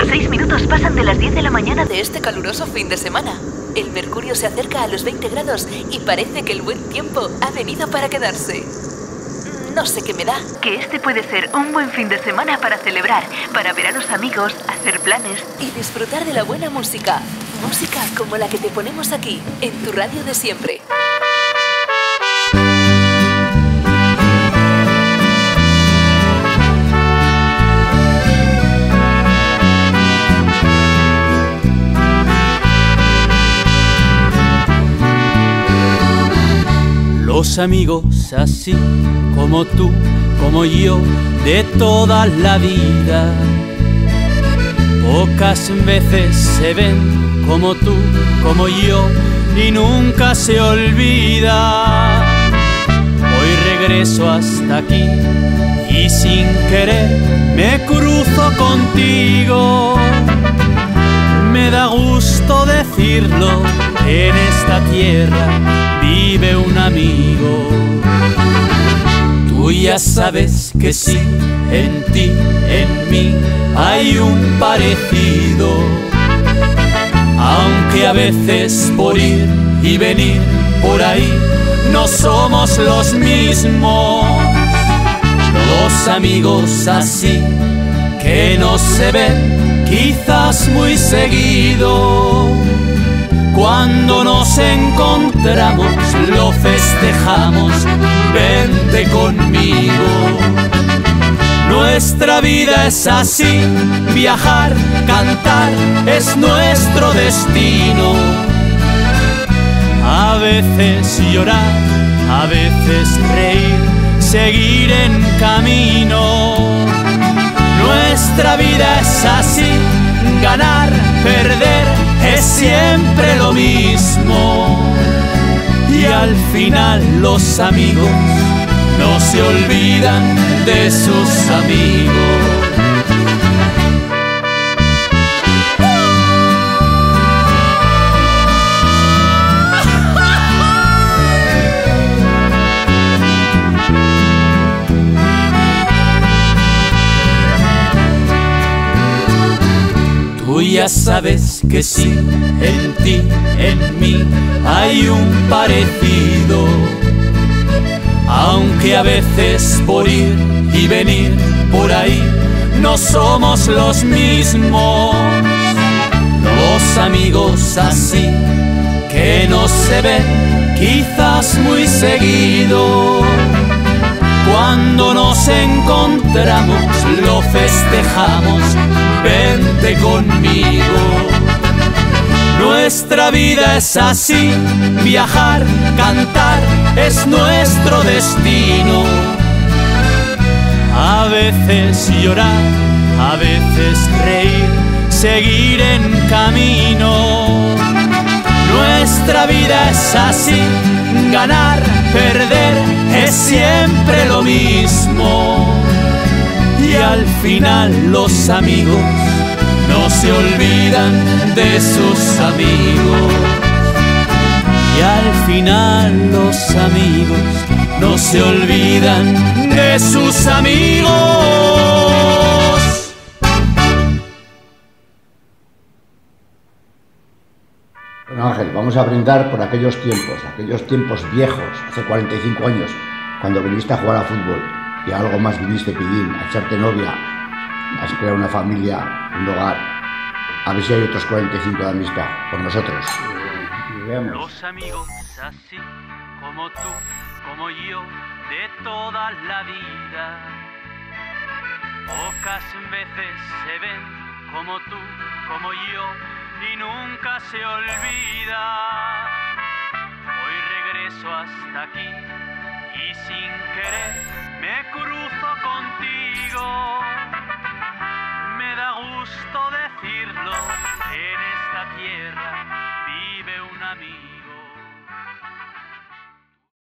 6 minutos pasan de las 10 de la mañana de este caluroso fin de semana. El mercurio se acerca a los 20 grados y parece que el buen tiempo ha venido para quedarse. No sé qué me da. Que este puede ser un buen fin de semana para celebrar, para ver a los amigos, hacer planes y disfrutar de la buena música. Música como la que te ponemos aquí, en tu radio de siempre. Los amigos así como tú, como yo, de toda la vida, pocas veces se ven como tú, como yo, y nunca se olvida. Hoy regreso hasta aquí y sin querer me cruzo contigo. Me da gusto decirlo, en esta tierra vive un amigo. Tú ya sabes que sí, en ti, en mí hay un parecido. Aunque a veces por ir y venir por ahí no somos los mismos. Los amigos así que no se ven quizás muy seguido, cuando nos encontramos lo festejamos, vente conmigo. Nuestra vida es así, viajar, cantar es nuestro destino. A veces llorar, a veces reír, seguir en camino. Nuestra vida es así, ganar, perder es siempre lo mismo. Y al final los amigos no se olvidan de sus amigos. Tú ya sabes que sí, en ti, en mí hay un parecido. Aunque a veces por ir y venir por ahí no somos los mismos. Los amigos así que no se ven quizás muy seguido, cuando nos encontramos lo festejamos, vente conmigo. Nuestra vida es así, viajar, cantar es nuestro destino. A veces llorar, a veces reír, seguir en camino. Nuestra vida es así, ganar, perder es siempre lo mismo. Y al final los amigos no se olvidan de sus amigos. Y al final los amigos no se olvidan de sus amigos. Bueno, Ángel, vamos a brindar por aquellos tiempos viejos, hace 45 años, cuando viniste a jugar a fútbol y a algo más viniste, Pillín, a echarte novia, a crear una familia, un hogar. A ver si hay otros 45 de amistad por nosotros. Los amigos así como tú, como yo, de toda la vida, pocas veces se ven como tú, como yo, y nunca se olvida. Hoy regreso hasta aquí y sin querer me cruzo con